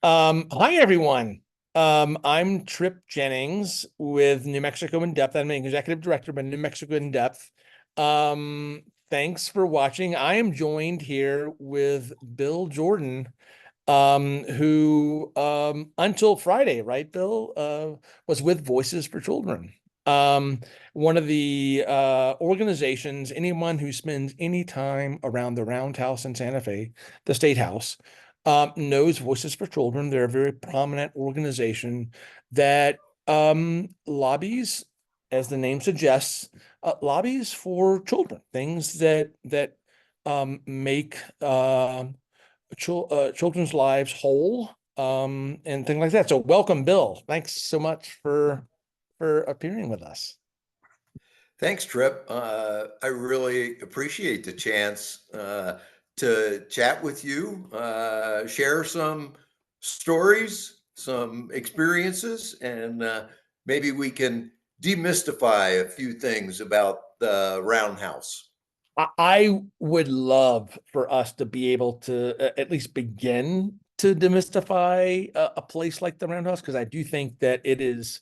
Hi everyone. I'm Trip Jennings with New Mexico in Depth. I'm an executive director of New Mexico in Depth. Thanks for watching. I am joined here with Bill Jordan, who until Friday, right, Bill, was with Voices for Children. One of the organizations, anyone who spends any time around the Roundhouse in Santa Fe, the State House, knows Voices for Children. They're a very prominent organization that lobbies, as the name suggests, lobbies for children, things that make children's lives whole, and things like that. So welcome, Bill. Thanks so much for appearing with us. Thanks, Trip. I really appreciate the chance to chat with you, share some stories, some experiences, and maybe we can demystify a few things about the Roundhouse. I would love for us to be able to at least begin to demystify a place like the Roundhouse, because I do think that it is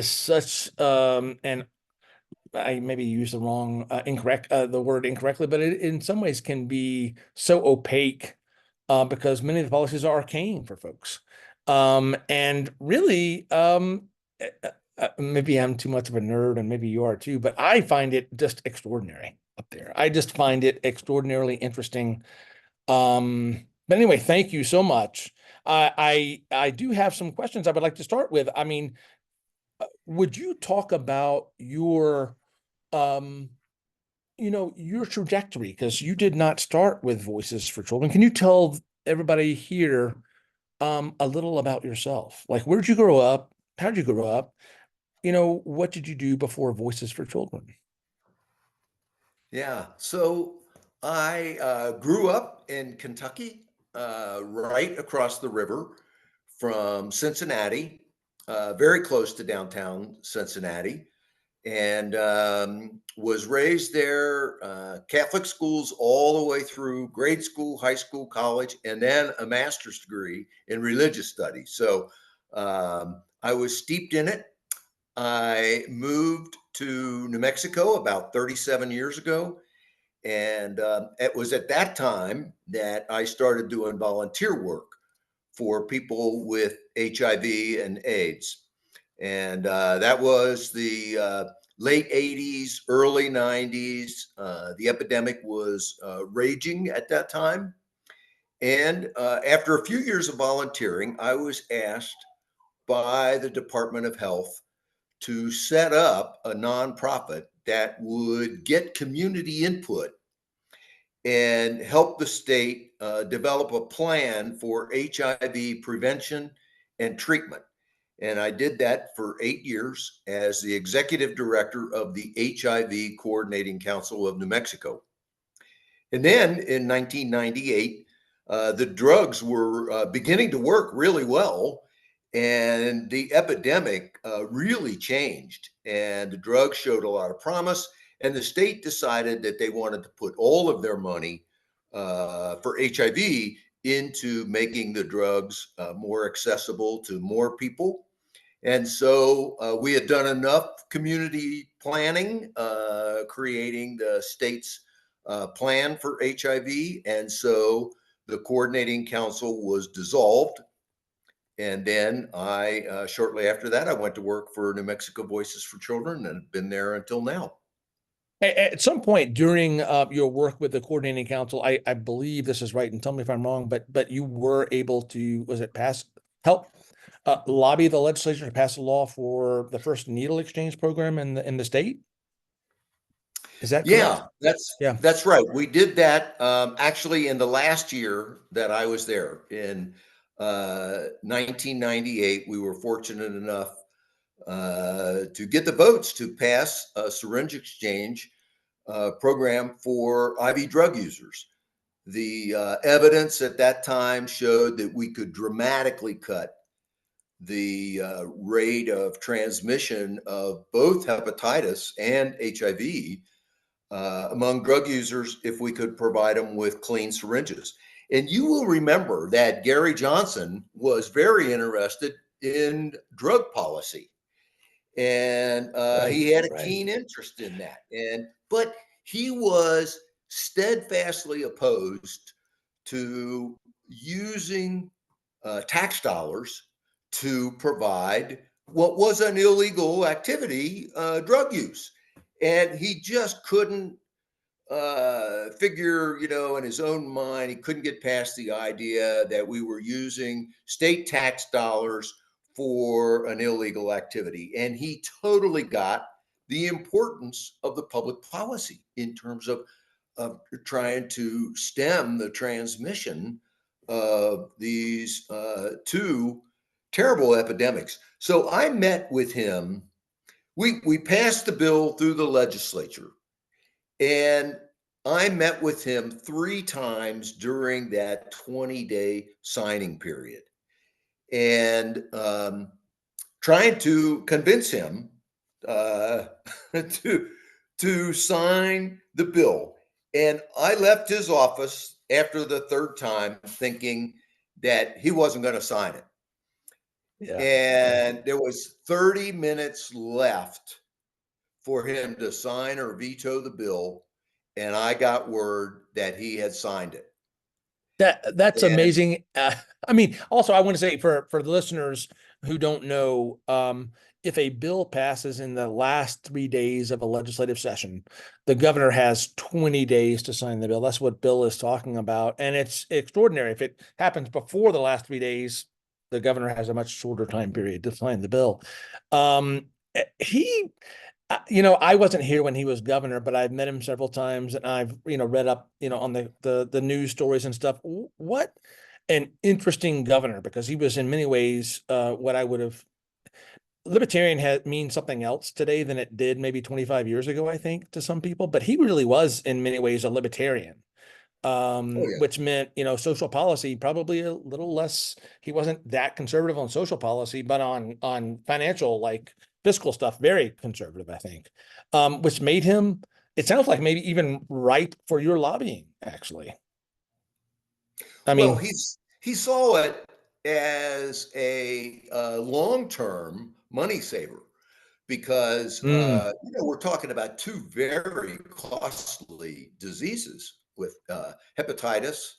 such and I maybe use the wrong incorrect the word incorrectly, but it in some ways can be so opaque because many of the policies are arcane for folks. And really, maybe I'm too much of a nerd and maybe you are too, but I find it just extraordinary up there. I just find it extraordinarily interesting. But anyway, thank you so much. I do have some questions I would like to start with. I mean, would you talk about your um your trajectory, because you did not start with Voices for Children. Can you tell everybody here a little about yourself? Like, where did you grow up? How did you grow up? What did you do before Voices for Children? Yeah, so I grew up in Kentucky, right across the river from Cincinnati, very close to downtown Cincinnati, and was raised there, Catholic schools all the way through grade school, high school, college, and then a master's degree in religious studies. So I was steeped in it. I moved to New Mexico about 37 years ago. And it was at that time that I started doing volunteer work for people with HIV and AIDS. And that was the late 80s, early 90s. The epidemic was raging at that time. And after a few years of volunteering, I was asked by the Department of Health to set up a nonprofit that would get community input and help the state develop a plan for HIV prevention and treatment. And I did that for 8 years as the executive director of the HIV Coordinating Council of New Mexico. And then in 1998, the drugs were beginning to work really well. And the epidemic really changed, and the drugs showed a lot of promise. And the state decided that they wanted to put all of their money for HIV into making the drugs more accessible to more people. And so we had done enough community planning, creating the state's plan for HIV. And so the coordinating council was dissolved. And then shortly after that, I went to work for New Mexico Voices for Children and been there until now. At some point during your work with the coordinating council, I believe this is right, and tell me if I'm wrong, but you were able to, was it help lobby the legislature to pass a law for the first needle exchange program in the state? Is that correct? Yeah, that's Yeah. that's right. We did that actually in the last year that I was there in 1998. We were fortunate enough to get the votes to pass a syringe exchange program for IV drug users. The evidence at that time showed that we could dramatically cut the rate of transmission of both hepatitis and HIV among drug users if we could provide them with clean syringes. And you will remember that Gary Johnson was very interested in drug policy, and Right, he had a right. keen interest in that. But he was steadfastly opposed to using tax dollars to provide what was an illegal activity, drug use. And he just couldn't figure, in his own mind, he couldn't get past the idea that we were using state tax dollars for an illegal activity. And he totally got the importance of the public policy in terms of trying to stem the transmission of these two terrible epidemics. So I met with him. We passed the bill through the legislature, and I met with him 3 times during that 20-day signing period, and trying to convince him uh, to sign the bill. And I left his office after the third time thinking that he wasn't going to sign it. Yeah. And there was 30 minutes left for him to sign or veto the bill, and I got word that he had signed it. That's And amazing. I mean, also I want to say for the listeners who don't know, if a bill passes in the last 3 days of a legislative session, the governor has 20 days to sign the bill. That's what Bill is talking about, and it's extraordinary. If it happens before the last 3 days, the governor has a much shorter time period to sign the bill. He I wasn't here when he was governor, but I've met him several times and I've, read up, on the news stories and stuff. What an interesting governor, because he was in many ways what I would have libertarian means something else today than it did maybe 25 years ago, I think, to some people, but he really was in many ways a libertarian, oh yeah. which meant, social policy probably a little less. He wasn't that conservative on social policy, but on financial, like fiscal stuff, very conservative, I think, which made him, it sounds like maybe even ripe for your lobbying, actually. I Well, mean, he saw it as a long-term money saver because mm, we're talking about two very costly diseases with hepatitis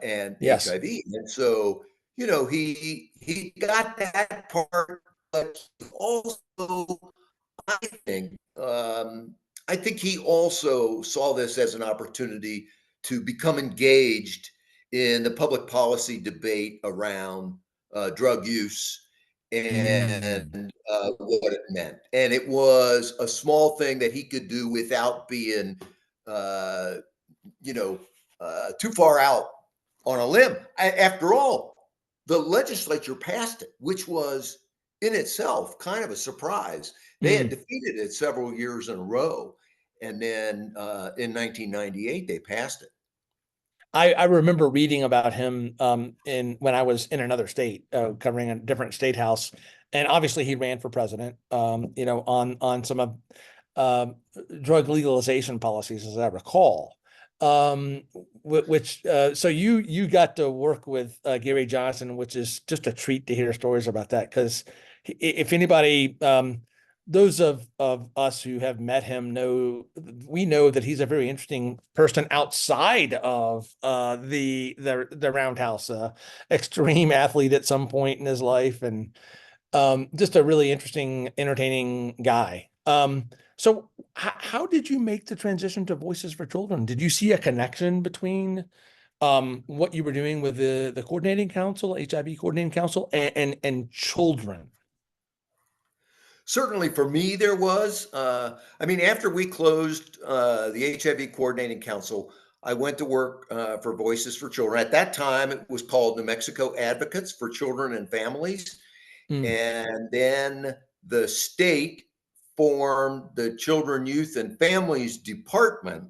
and yes. HIV, and so he got that part, but he also, I think, I think he also saw this as an opportunity to become engaged in the public policy debate around drug use Mm. and what it meant. And it was a small thing that he could do without being, uh, too far out on a limb. After all, the legislature passed it, which was in itself kind of a surprise. They had Mm. defeated it several years in a row. And then in 1998, they passed it. I remember reading about him in when I was in another state, covering a different state house, and obviously he ran for president. On some of um, drug legalization policies, as I recall. Which so you got to work with Gary Johnson, which is just a treat to hear stories about that. Because if anybody, those of us who have met him we know that he's a very interesting person outside of the roundhouse, extreme athlete at some point in his life, and just a really interesting, entertaining guy. So how did you make the transition to Voices for Children? Did you see a connection between what you were doing with the coordinating council, HIV coordinating council, and children? Certainly for me, there was. I mean, after we closed the HIV Coordinating Council, I went to work for Voices for Children. At that time, it was called New Mexico Advocates for Children and Families. Mm. And then the state formed the Children, Youth, and Families Department.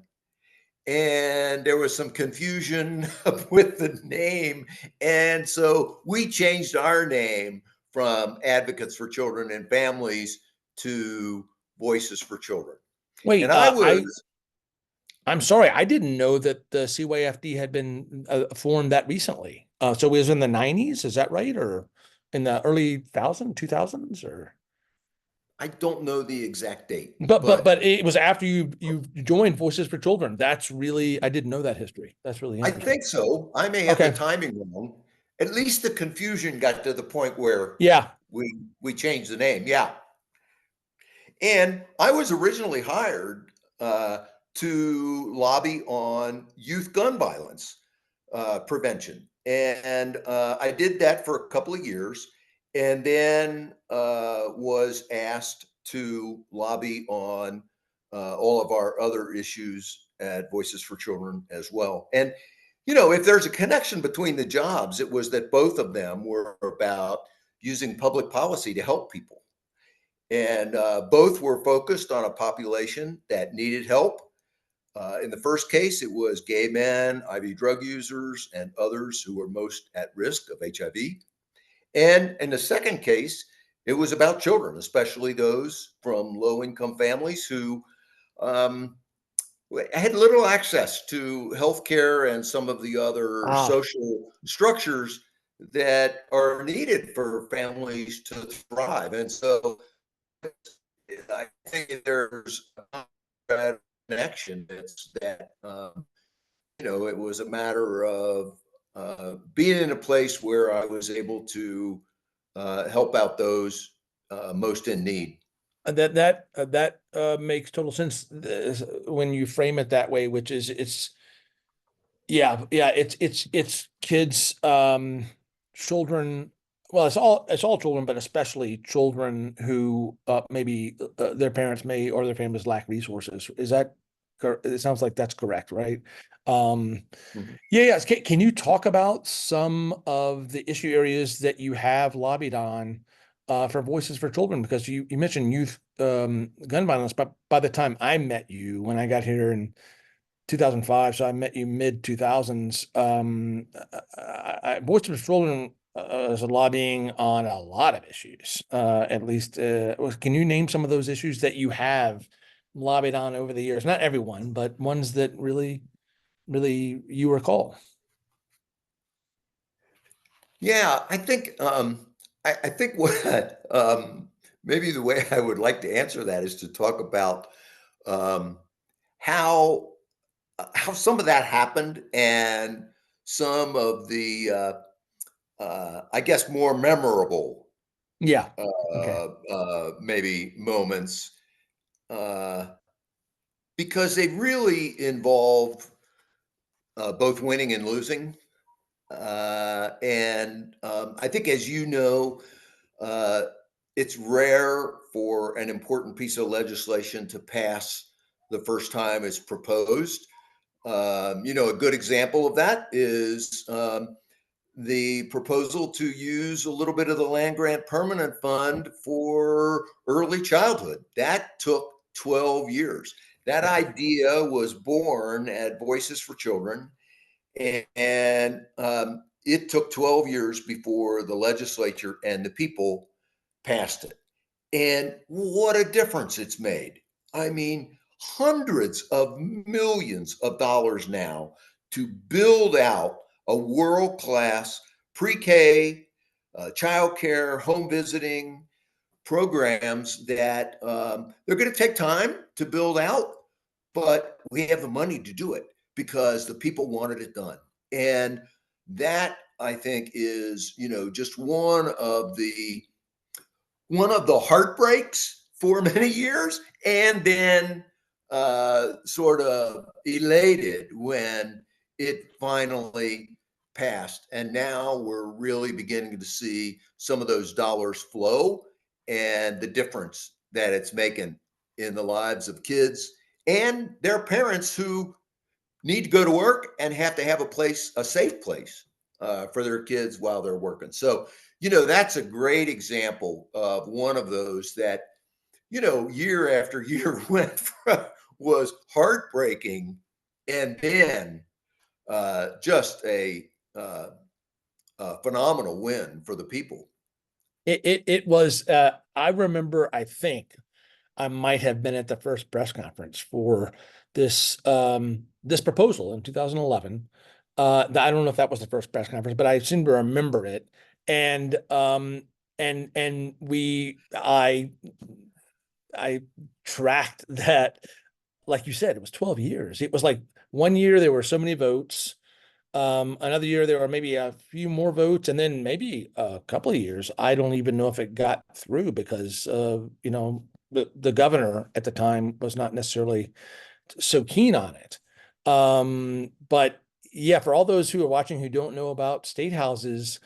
And there was some confusion with the name. And so we changed our name from Advocates for Children and Families to Voices for Children. Wait, And I was I'm sorry, I didn't know that the CYFD had been formed that recently. So it was in the 90s, is that right? Or in the early 2000s or? I don't know the exact date, but But it was after you joined Voices for Children. That's really, I didn't know that history. That's really I interesting. think so. I may have the Okay. timing wrong. At least the confusion got to the point where Yeah. we changed the name. Yeah. And I was originally hired to lobby on youth gun violence prevention. And I did that for a couple of years and then was asked to lobby on all of our other issues at Voices for Children as well. And, if there's a connection between the jobs, it was that both of them were about using public policy to help people. And both were focused on a population that needed help. In the first case, it was gay men, IV drug users, and others who were most at risk of HIV. And in the second case, it was about children, especially those from low income families who um, had little access to healthcare and some of the other Ah, social structures that are needed for families to thrive. And so I think there's a connection. It's that it was a matter of being in a place where I was able to help out those most in need. that makes total sense when you frame it that way, which is yeah, it's kids, children. Well, it's all children, but especially children who maybe their parents may or their families lack resources. Is that it sounds like that's correct, right? Um, Mhm. yeah, yes. Can you talk about some of the issue areas that you have lobbied on for Voices for Children? Because you mentioned youth gun violence, but by the time I met you when I got here in 2005, so I met you mid 2000s. Voices for Children is lobbying on a lot of issues. At least, can you name some of those issues that you have lobbied on over the years? Not everyone, but ones that really you recall. Yeah, I think I think what maybe the way I would like to answer that is to talk about um, how how some of that happened and some of the I guess more memorable Yeah. Okay. maybe moments uh, because they really involve both winning and losing. And I think, as you know, uh, it's rare for an important piece of legislation to pass the first time it's proposed. A good example of that is the proposal to use a little bit of the land grant permanent fund for early childhood. That took 12 years. That Yeah. idea was born at Voices for Children, and it took 12 years before the legislature and the people passed it. And what a difference it's made. I mean, hundreds of millions of dollars now to build out a world class pre K, child care, home visiting programs that they're going to take time to build out, but we have the money to do it because the people wanted it done. And that, I think, is just one of the heartbreaks for many years, and then sort of elated when it finally passed. And now we're really beginning to see some of those dollars flow and the difference that it's making in the lives of kids and their parents who need to go to work and have to have a safe place for their kids while they're working. So, that's a great example of one of those that, year after year was heartbreaking and then just uh, a phenomenal win for the people. It was I remember I think I might have been at the first press conference for this proposal in 2011. I don't know if that was the first press conference, but I seem to remember it. And I tracked that, like you said, it was 12 years. It was like one year there were so many votes. Another year there were maybe a few more votes, and then maybe a couple of years. I don't even know if it got through because the governor at the time was not necessarily so keen on it. But yeah, for all those who are watching who don't know about state houses,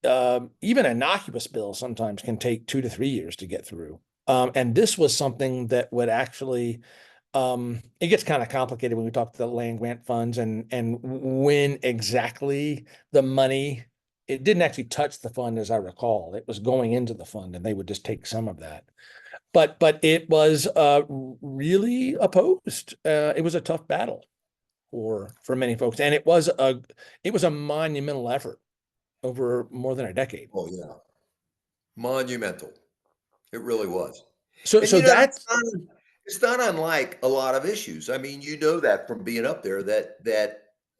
even innocuous bills sometimes can take 2 to 3 years to get through. And this was something that would actually, it gets kind of complicated when we talk to the land grant funds and when exactly the money, it didn't actually touch the fund as I recall. It was going into the fund and they would just take some of that. But it was really opposed. It was a tough battle for many folks, and it was a monumental effort over more than a decade. Oh, yeah. Monumental. It really was. So And so that's that it's not unlike a lot of issues. I mean, you know that from being up there that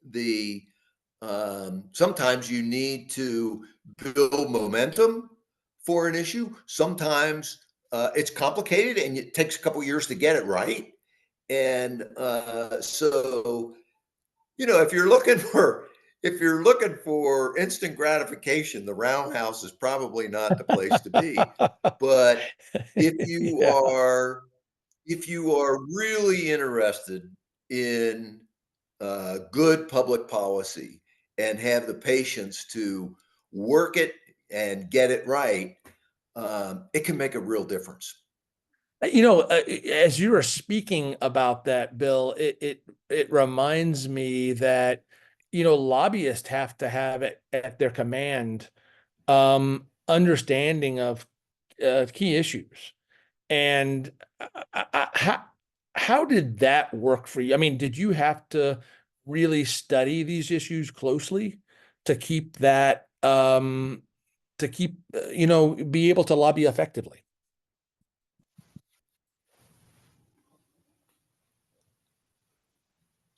the sometimes you need to build momentum for an issue. Sometimes it's complicated and it takes a couple years to get it right. And so if you're looking for instant gratification, the roundhouse is probably not the place to be. But if you yeah. are if you are really interested in good public policy and have the patience to work it and get it right, it can make a real difference. As you were speaking about that, Bill, it reminds me that lobbyists have to have it at their command, understanding of key issues. And how did that work for you? I mean, did you have to really study these issues closely to keep that be able to lobby effectively?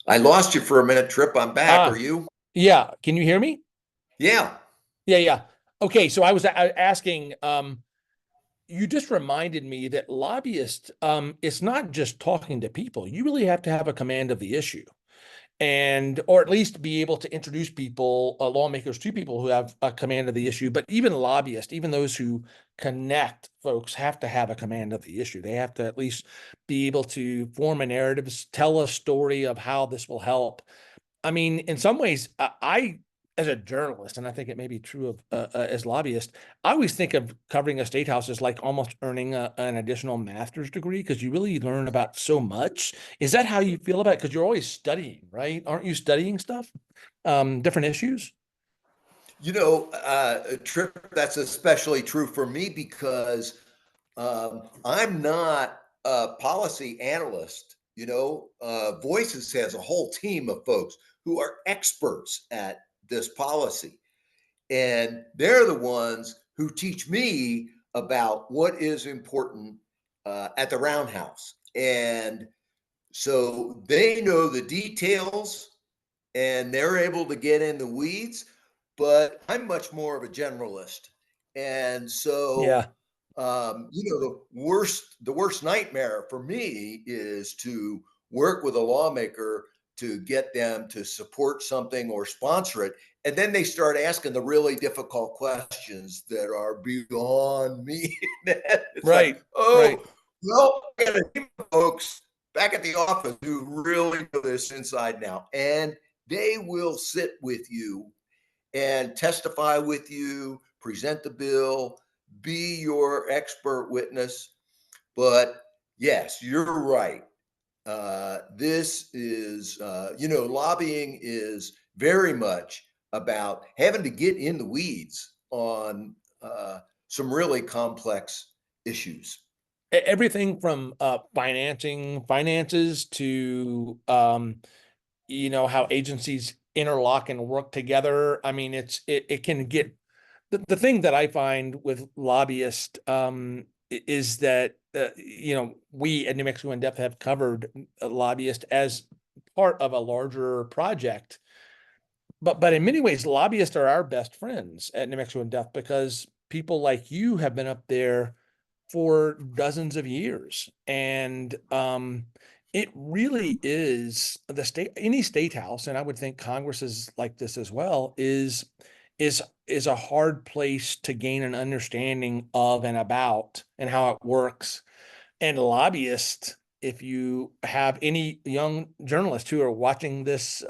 I lost you for a minute, Trip. I'm back. Are Ah, you? yeah. Can you hear me? Yeah. Yeah, yeah. Okay, so I was asking, you just reminded me that lobbyists, it's not just talking to people. You really have to have a command of the issue. And or at least be able to introduce people, lawmakers to people who have a command of the issue. But even lobbyists, even those who connect folks, have to have a command of the issue. They have to at least be able to form a narrative, tell a story of how this will help. I mean, in some ways, as a journalist, and I think it may be true of as lobbyists, I always think of covering a state house as like almost earning an additional master's degree because you really learn about so much. Is that how you feel about it? Because you're always studying, right? Aren't you studying stuff, different issues? Trip, that's especially true for me because I'm not a policy analyst. Voices has a whole team of folks who are experts at this policy. And they're the ones who teach me about what is important at the roundhouse. And so they know the details and they're able to get in the weeds, but I'm much more of a generalist. And so, Yeah, the worst nightmare for me is to work with a lawmaker to get them to support something or sponsor it. And then they start asking the really difficult questions that are beyond me. It's like, right, oh, right. well, I got a team of folks back at the office who really know this inside now. And they will sit with you and testify with you, present the bill, be your expert witness. But yes, you're right. Lobbying is very much about having to get in the weeds on some really complex issues. Everything from finances to how agencies interlock and work together. I mean, it can get the thing that I find with lobbyists is that we at New Mexico in Depth have covered a lobbyist as part of a larger project. But in many ways, lobbyists are our best friends at New Mexico in Depth because people like you have been up there for dozens of years. And it really is the state, any state house, and I would think Congress is like this as well, is a hard place to gain an understanding of and about and how it works. And lobbyists, if you have any young journalists who are watching this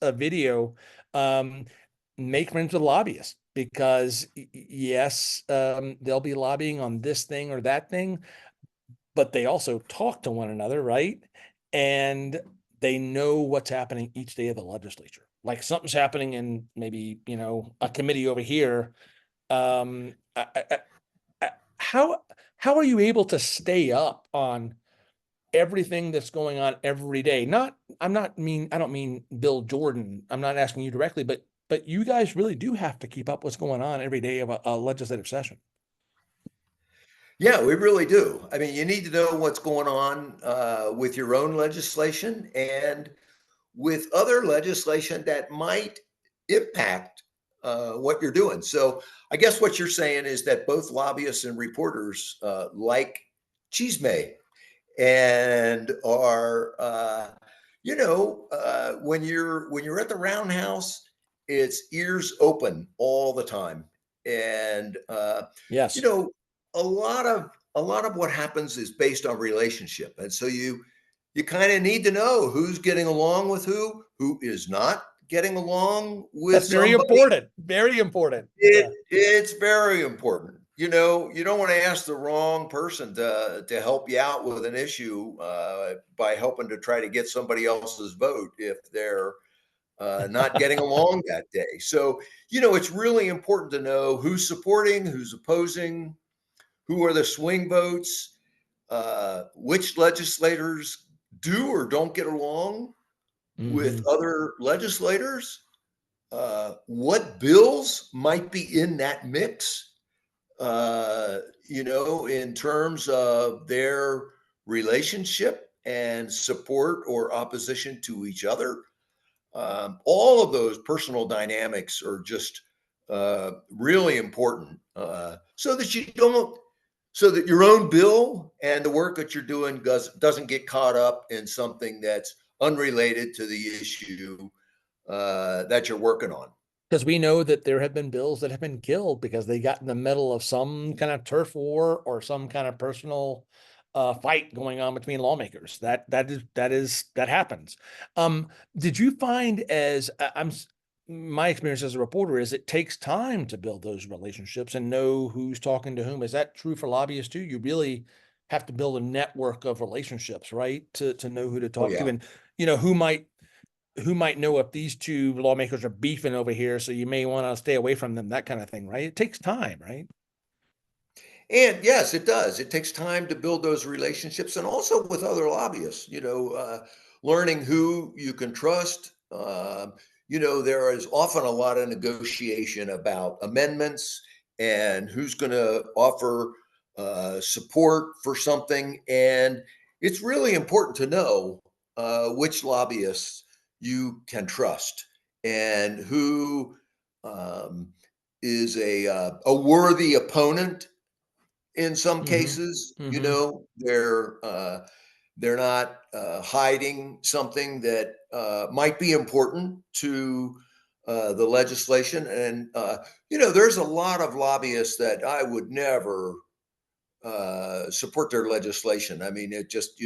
video, um, make friends with lobbyists because yes, they'll be lobbying on this thing or that thing, but they also talk to one another, right? And they know what's happening each day of the legislature. Like something's happening in maybe, a committee over here. Um, I, I, how how are you able to stay up on everything that's going on every day? I don't mean Bill Jordan. I'm not asking you directly, but you guys really do have to keep up what's going on every day of a legislative session. Yeah, we really do. I mean, you need to know what's going on with your own legislation and with other legislation that might impact what you're doing. So, I guess what you're saying is that both lobbyists and reporters like chisme and are, when you're at the roundhouse, it's ears open all the time, and you Yes, know, a lot of what happens is based on relationship, and so you kind of need to know who's getting along with who is not getting along with that's very somebody. important. Very important. Yeah. It's very important. You don't want to ask the wrong person to help you out with an issue by helping to try to get somebody else's vote if they're not getting along that day. So, it's really important to know who's supporting, who's opposing, who are the swing votes, which legislators do or don't get along with Hmm. other legislators, what bills might be in that mix, in terms of their relationship and support or opposition to each other. All of those personal dynamics are just really important, so that your own bill and the work that you're doing doesn't get caught up in something that's unrelated to the issue that you're working on. Because we know that there have been bills that have been killed because they got in the middle of some kind of turf war or some kind of personal fight going on between lawmakers. That happens. Um, did you find my experience as a reporter is it takes time to build those relationships and know who's talking to whom. Is that true for lobbyists too? You really have to build a network of relationships, right? To know who to Oh talk to yeah. and who might know if these two lawmakers are beefing over here, so you may want to stay away from them, that kind of thing, right? It takes time, right? And yes, it does. It takes time to build those relationships and also with other lobbyists, learning who you can trust. There is often a lot of negotiation about amendments and who's going to offer support for something. And it's really important to know which lobbyists you can trust and who um, is a worthy opponent in some Mm-hmm. cases. Mm-hmm. They're not hiding something that might be important to the legislation. And there's a lot of lobbyists that I would never support their legislation. I mean, it just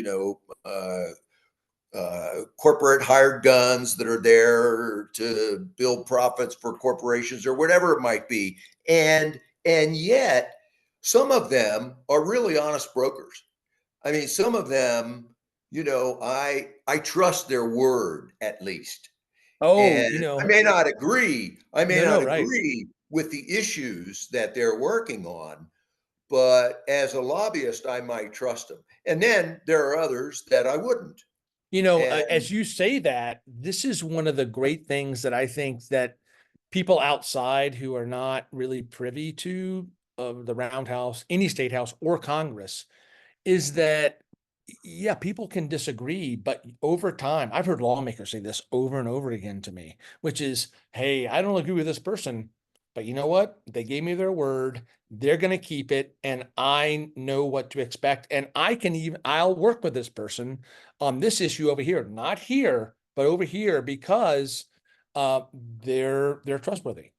corporate hired guns that are there to build profits for corporations or whatever it might be. And yet some of them are really honest brokers. I mean, some of them, I trust their word at least. Oh, And I may no, not no, right. agree with the issues that they're working on, but as a lobbyist, I might trust them. And then there are others that I wouldn't. And As you say that, this is one of the great things that I think that people outside who are not really privy to of the roundhouse, any state house or Congress, is that yeah, people can disagree, but over time, I've heard lawmakers say this over and over again to me, which is, hey, I don't agree with this person, but you know what? They gave me their word. They're going to keep it, and I know what to expect. And I'll work with this person on this issue over here, not here, but over here, because uh, they're trustworthy.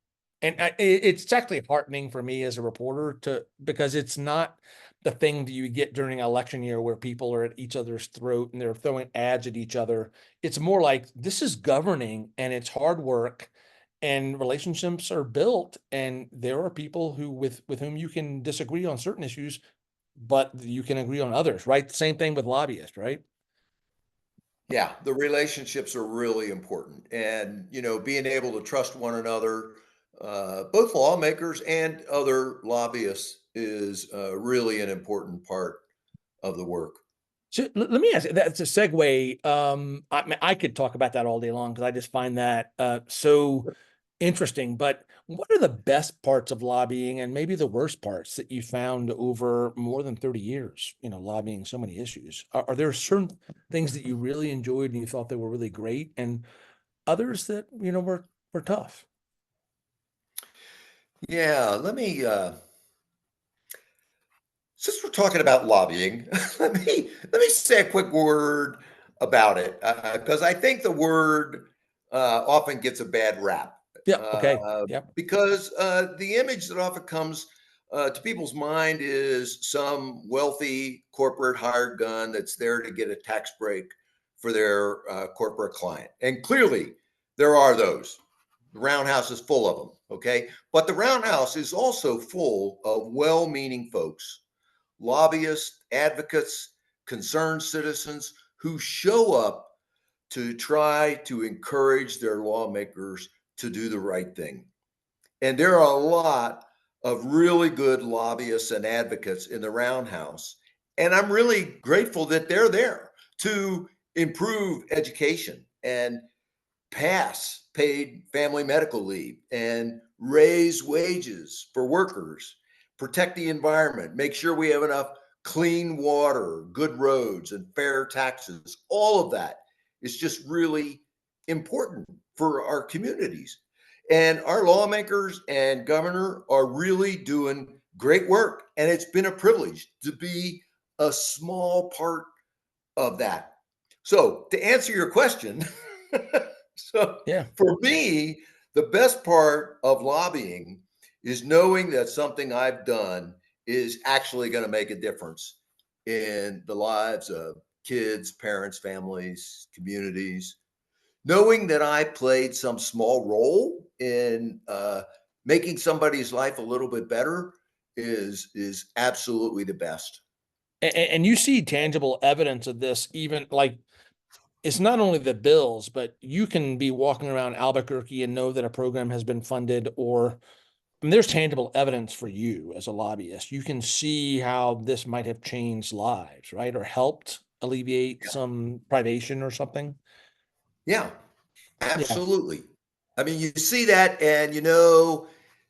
And it's actually heartening for me as a reporter because it's not the thing that you get during election year where people are at each other's throat and they're throwing ads at each other. It's more like this is governing and it's hard work and relationships are built, and there are people who with whom you can disagree on certain issues, but you can agree on others, right? Same thing with lobbyists, right? Yeah, the relationships are really important, and being able to trust one another, both lawmakers and other lobbyists, is really an important part of the work. So let me ask you, that's a segue. I could talk about that all day long because I just find that so interesting. But what are the best parts of lobbying and maybe the worst parts that you found over more than 30 years, lobbying so many issues? Are there certain things that you really enjoyed and you thought they were really great, and others that, were tough? Yeah, since we're talking about lobbying, let me say a quick word about it, because I think the word often gets a bad rap, Yeah. Okay. uh, Yeah. because the image that often comes to people's mind is some wealthy corporate hired gun that's there to get a tax break for their corporate client, and clearly there are those. The roundhouse is full of them. Okay, but the roundhouse is also full of well-meaning folks, lobbyists, advocates, concerned citizens who show up to try to encourage their lawmakers to do the right thing. And there are a lot of really good lobbyists and advocates in the roundhouse. And I'm really grateful that they're there to improve education and pass paid family medical leave and raise wages for workers, protect the environment, make sure we have enough clean water, good roads, and fair taxes. All of that is just really important for our communities. And our lawmakers and governor are really doing great work. And it's been a privilege to be a small part of that. So, to answer your question, so Yeah. for me, the best part of lobbying is knowing that something I've done is actually going to make a difference in the lives of kids, parents, families, communities. Knowing that I played some small role in making somebody's life a little bit better is absolutely the best. And you see tangible evidence of this, even like it's not only the bills, but you can be walking around Albuquerque and know that a program has been funded, or I mean, there's tangible evidence for you as a lobbyist. You can see how this might have changed lives, right? Or helped alleviate Yeah. some privation or something. Yeah. Yeah. Absolutely. I mean, you see that, and you know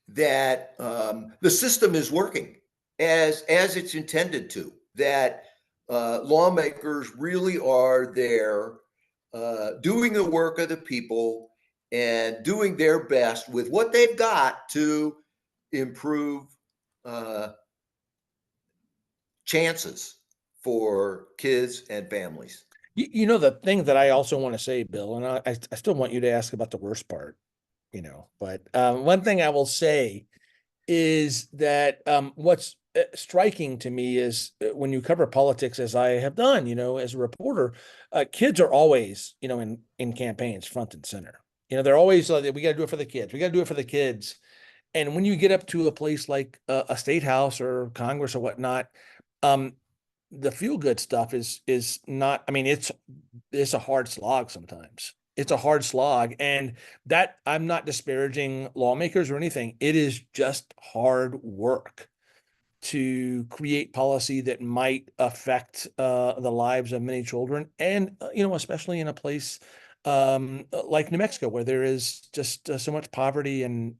that the system is working as it's intended to. That lawmakers really are there, doing the work of the people and doing their best with what they've got to improve uh, chances for kids and families. The thing that I also want to say, Bill, and I still want you to ask about the worst part, but one thing I will say is that what's striking to me is when you cover politics, as I have done, as a reporter, kids are always, in campaigns front and center. They're always like, we got to do it for the kids. We got to do it for the kids. And when you get up to a place like a state house or Congress or whatnot, um, the feel good stuff is not. I mean, it's a hard slog sometimes. It's a hard slog, and that I'm not disparaging lawmakers or anything. It is just hard work to create policy that might affect the lives of many children, and especially in a place like New Mexico, where there is just so much poverty and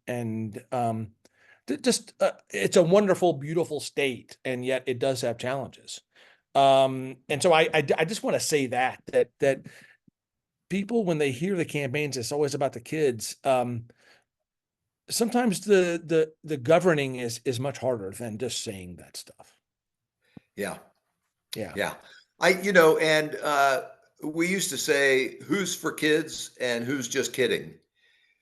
just it's a wonderful, beautiful state, and yet it does have challenges. And so I just want to say that people, when they hear the campaigns, it's always about the kids. Sometimes the governing is much harder than just saying that stuff. Yeah. Yeah. Yeah. And we used to say, who's for kids and who's just kidding,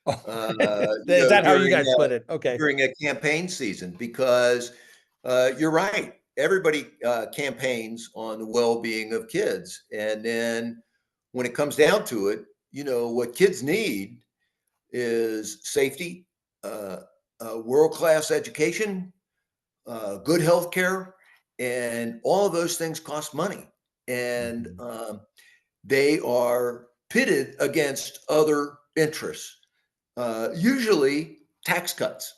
Oh, uh, is that how you during guys put it? Okay. a campaign season, because you're right. Everybody campaigns on the well-being of kids. And then when it comes down to it, what kids need is safety, uh, world-class education, good health care, and all of those things cost money. And Mhm. they are pitted against other interests, usually tax cuts.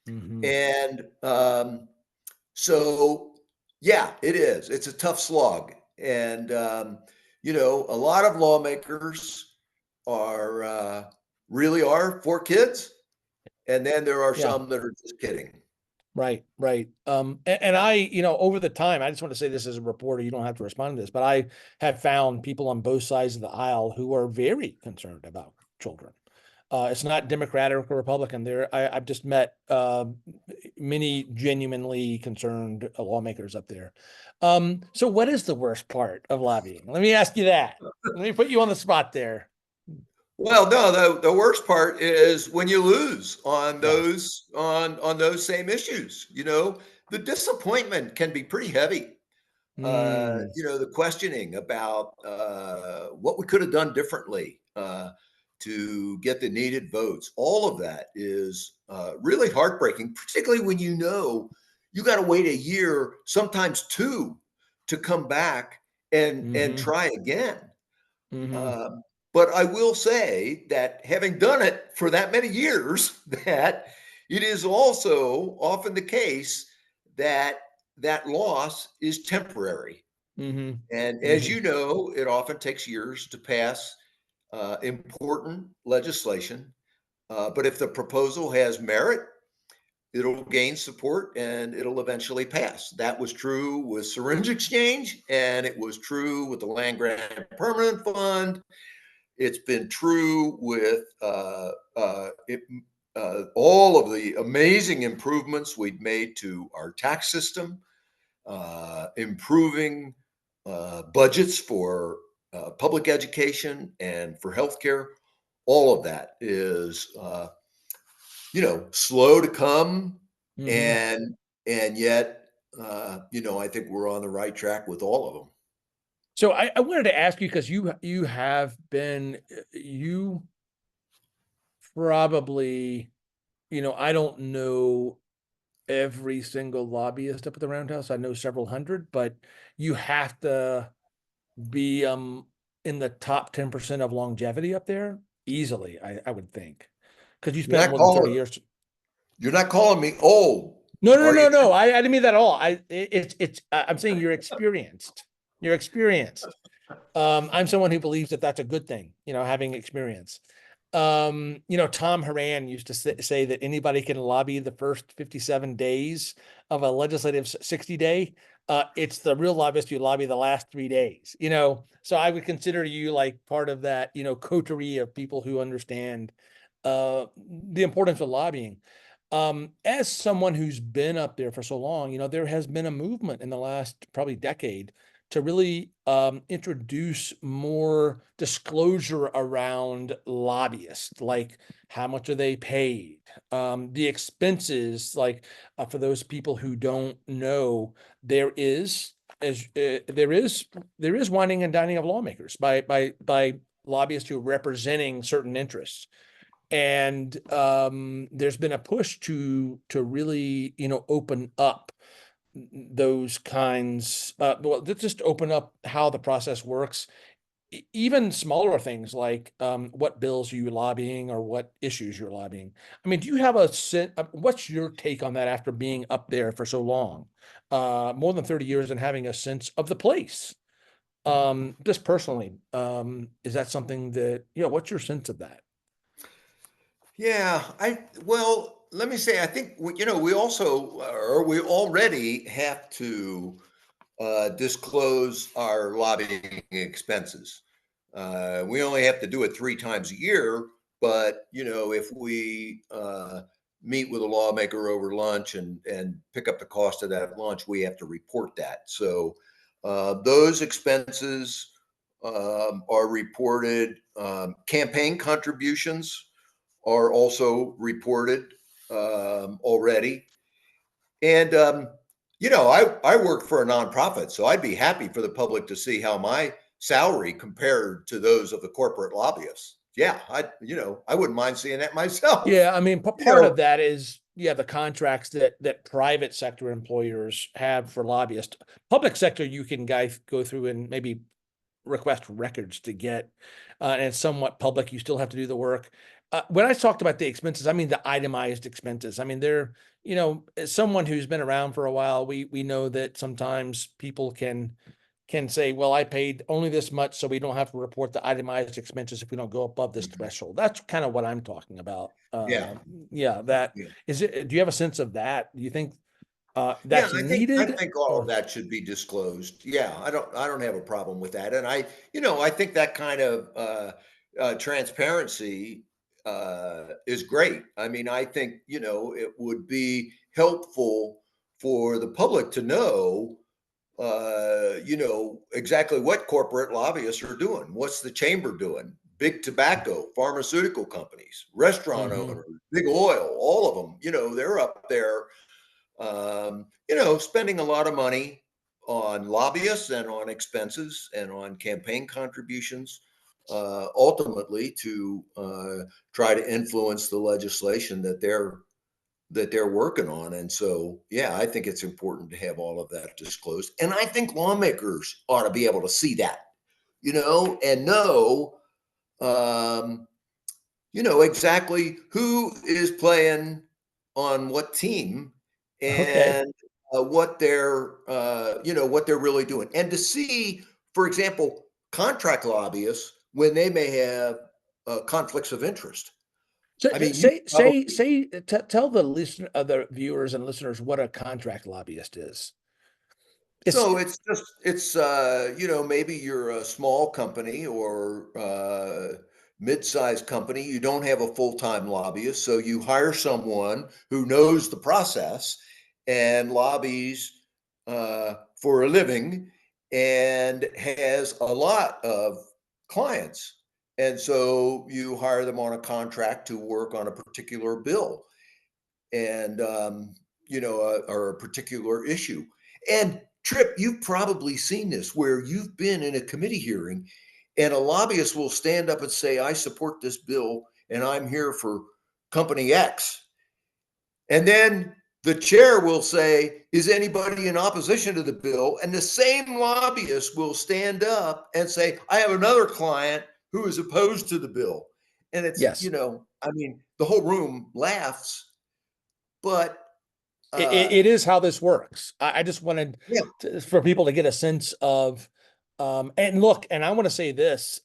Mhm. And so, yeah, it is. It's a tough slog. And, a lot of lawmakers are really are for kids. And then there are Yeah. some that are just kidding. Right, right. And I, over the time, I just want to say this as a reporter, you don't have to respond to this, but I have found people on both sides of the aisle who are very concerned about children. It's not Democratic or Republican. I've just met many genuinely concerned lawmakers up there. So what is the worst part of lobbying? Let me ask you that. Let me put you on the spot there. Well, no, the worst part is when you lose on Yeah. those same issues. The disappointment can be pretty heavy. Mm, The questioning about what we could have done differently to get the needed votes. All of that is really heartbreaking, particularly when you got to wait a year, sometimes two, to come back and mm-hmm, try again. mm-hmm, Um, but I will say that having done it for that many years, that it is also often the case that that loss is temporary. mm-hmm, And as mm-hmm, you know, it often takes years to pass important legislation. But if the proposal has merit, it'll gain support and it'll eventually pass. That was true with syringe exchange, and it was true with the land grant permanent fund. It's been true with all of the amazing improvements we've made to our tax system, improving budgets for public education and for healthcare. All of that is, slow to come, mm-hmm. and yet, I think we're on the right track with all of them. So I wanted to ask you because you have been you probably, I don't know every single lobbyist up at the Roundhouse. I know several hundred, but you have to be in the top 10% of longevity up there easily, I would think. Because you You're spent not more than 30 calling years. you're not calling me old, No, no, are you? no, no. I didn't mean that at all. I'm saying you're experienced. You're experienced. I'm someone who believes that that's a good thing, having experience. Tom Horan used to say that anybody can lobby the first 57 days of a legislative 60 day. It's the real lobbyist who lobby the last 3 days, So I would consider you like part of that, coterie of people who understand the importance of lobbying. As someone who's been up there for so long, there has been a movement in the last probably decade to really introduce more disclosure around lobbyists, like how much are they paid, the expenses, like for those people who don't know, there is as there is winding and dining of lawmakers by lobbyists who are representing certain interests. And there's been a push to really, open up those kinds, well, just open up how the process works. Even smaller things like what bills are you lobbying or what issues you're lobbying. I mean, do you have a sense? What's your take on that after being up there for so long, more than 30 years, and having a sense of the place? Just personally, is that something that, what's your sense of that? Yeah, well, let me say, I think, we also, or we already have to disclose our lobbying expenses. We only have to do it 3 times a year, but if we meet with a lawmaker over lunch and pick up the cost of that lunch, we have to report that. So those expenses are reported. Campaign contributions are also reported already. And I work for a nonprofit, so I'd be happy for the public to see how my salary compared to those of the corporate lobbyists. Yeah, I wouldn't mind seeing that myself. Yeah, I mean, You part know, of that is, yeah, the contracts that private sector employers have for lobbyists. Public sector, you can go through and maybe request records to get, and it's somewhat public. You still have to do the work. When I talked about the expenses, I mean the itemized expenses. I mean, they're, as someone who's been around for a while, we know that sometimes people can say, well, I paid only this much, so we don't have to report the itemized expenses if we don't go above this mhm. threshold. That's kind of what I'm talking about. Yeah, Yeah, that yeah. is it. Do you have a sense of that? Do you think Yeah, that's I needed think all of or? that should be disclosed. Yeah, I don't have a problem with that. And I think that kind of transparency is great. I mean, I think, it would be helpful for the public to know exactly what corporate lobbyists are doing. What's the chamber doing? Big tobacco, pharmaceutical companies, restaurant Mhm. owners, big oil, all of them, they're up there spending a lot of money on lobbyists and on expenses and on campaign contributions, ultimately to try to influence the legislation that they're working on. And so, yeah, I think it's important to have all of that disclosed. And I think lawmakers ought to be able to see that, and know, um, exactly who is playing on what team Okay. and what they're really doing. And to see, for example, contract lobbyists when they may have conflicts of interest. So, I mean, you say say probably say tell the listener, other viewers and listeners, what a contract lobbyist is. It's So maybe you're a small company or mid-sized company. You don't have a full-time lobbyist, so you hire someone who knows the process and lobbies for a living and has a lot of clients. And so you hire them on a contract to work on a particular bill and or a particular issue. And Trip, you've probably seen this where you've been in a committee hearing and a lobbyist will stand up and say, I support this bill and I'm here for company X. And then the chair will say, is anybody in opposition to the bill? And the same lobbyist will stand up and say, I have another client who is opposed to the bill. And it's, yes. I mean, the whole room laughs, but It is how this works. I just wanted yeah, for people to get a sense of, and look, and I want to say this,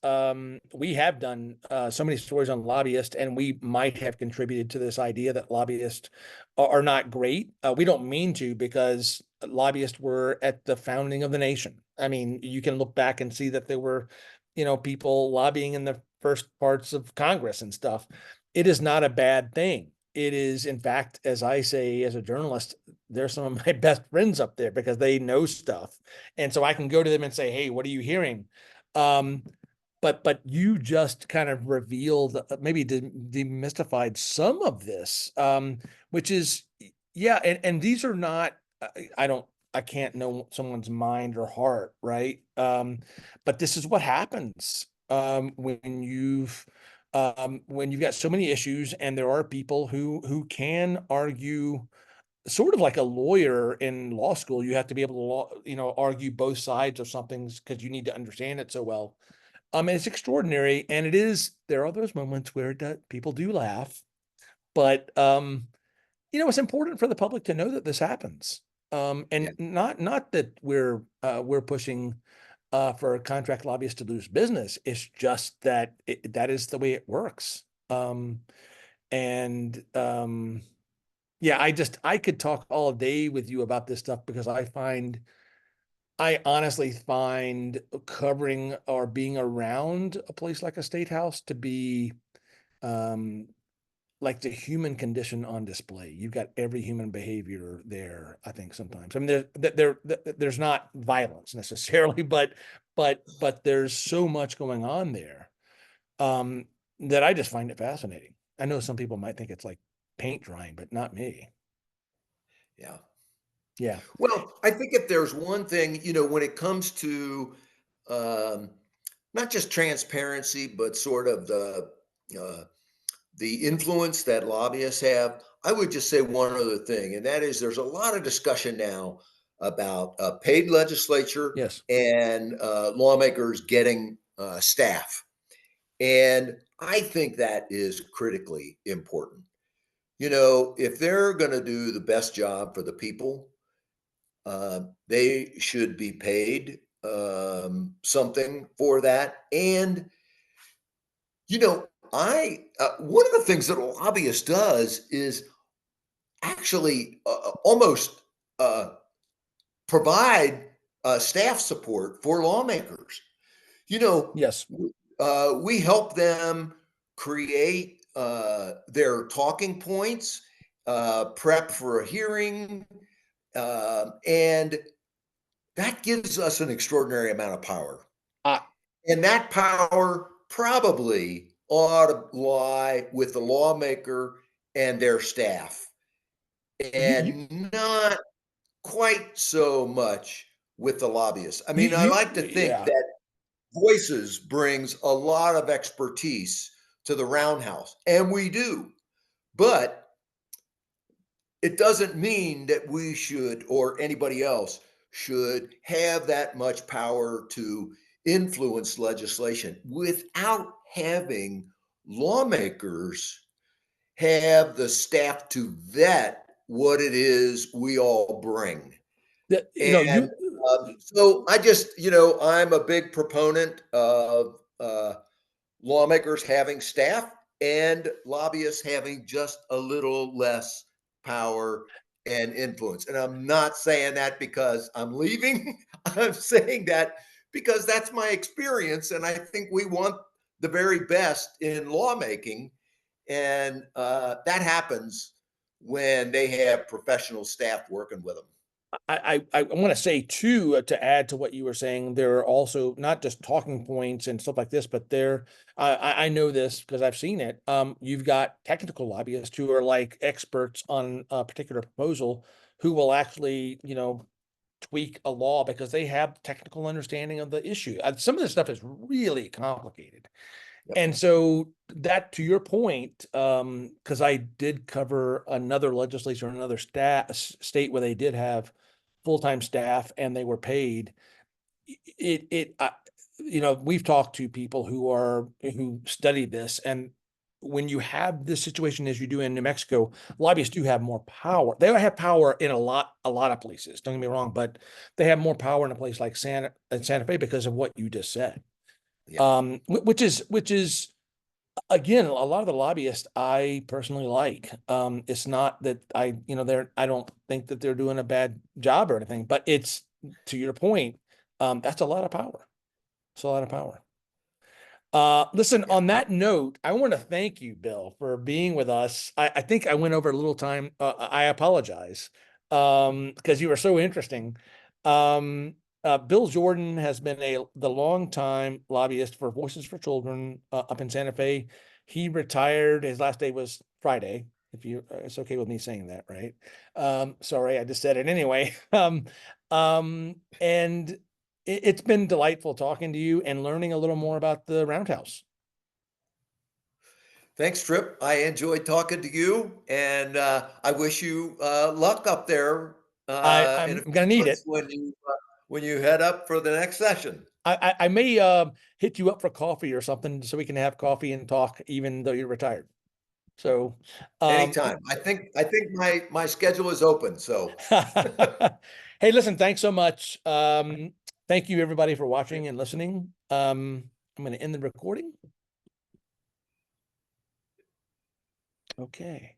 we have done so many stories on lobbyists, and we might have contributed to this idea that lobbyists are not great. We don't mean to, because lobbyists were at the founding of the nation. I mean, you can look back and see that there were, people lobbying in the first parts of Congress and stuff. It is not a bad thing. It is, in fact, as I say, as a journalist, they're some of my best friends up there because they know stuff. And so I can go to them and say, hey, what are you hearing? Um, but you just kind of revealed, maybe demystified some of this, which is, yeah. And these are not, I don't, I can't know someone's mind or heart, right? But this is what happens when you've got so many issues, and there are people who can argue sort of like a lawyer in law school. You have to be able to argue both sides of something because you need to understand it so well. And it's extraordinary, and there are those moments where people do laugh, but it's important for the public to know that this happens. yeah, And not that we're pushing for contract lobbyists to lose business. It's just that that is the way it works. And Yeah, I could talk all day with you about this stuff because I honestly find covering or being around a place like a state house to be um like the human condition on display. You've got every human behavior there, I think sometimes. I mean, there's not violence necessarily, but there's so much going on there um, that I just find it fascinating. I know some people might think it's like paint drying, but not me. Yeah. Yeah. Well, I think if there's one thing, when it comes to um, not just transparency, but sort of uh, the influence that lobbyists have, I would just say one other thing, and that is there's a lot of discussion now about paid legislature Yes. and lawmakers getting staff. And I think that is critically important. If they're going to do the best job for the people, they should be paid something for that. And I one of the things that a lobbyist does is actually almost uh, provide staff support for lawmakers. You know, Yes. we help them create their talking points, prep for a hearing, and that gives us an extraordinary amount of power. Uh, And that power probably ought to lie with the lawmaker and their staff, you and not quite so much with the lobbyists. I mean, I like to think yeah. that Voices brings a lot of expertise to the roundhouse, and we do. But it doesn't mean that we should, or anybody else should, have that much power to influence legislation without having lawmakers have the staff to vet what it is we all bring. That, And so I just, I'm a big proponent of lawmakers having staff and lobbyists having just a little less power and influence. And I'm not saying that because I'm leaving. I'm saying that because that's my experience. And I think we want the very best in lawmaking. And that happens when they have professional staff working with them. I want to say too, to add to what you were saying, there are also not just talking points and stuff like this, but I know this because I've seen it. You've got technical lobbyists who are like experts on a particular proposal who will actually, tweak a law because they have technical understanding of the issue. Some of this stuff is really complicated. Yep. And so that, to your point, because I did cover another legislature in another state where they did have full-time staff and they were paid. We've talked to people who study this, and when you have this situation as you do in New Mexico, lobbyists do have more power. They have power in a lot of places. Don't get me wrong, but they have more power in a place like Santa Fe because of what you just said. Yeah. Which is again, a lot of the lobbyists I personally like. It's not that I don't think that they're doing a bad job or anything, but it's, to your point, that's a lot of power. It's a lot of power. Listen, Yeah. on that note, I want to thank you, Bill, for being with us. I think I went over a little time. I apologize, because you were so interesting. Bill Jordan has been the longtime lobbyist for Voices for Children up in Santa Fe. He retired. His last day was Friday. If you, it's okay with me saying that, right? Sorry, I just said it anyway. And it's been delightful talking to you and learning a little more about the Roundhouse. Thanks, Trip. I enjoyed talking to you, and I wish you luck up there in I'm a gonna few need months it. when you head up for the next session. I may hit you up for coffee or something so we can have coffee and talk, even though you're retired. So, um, Anytime. I think my schedule is open. So hey, listen, thanks so much. Thank you everybody for watching and listening. I'm going to end the recording. Okay.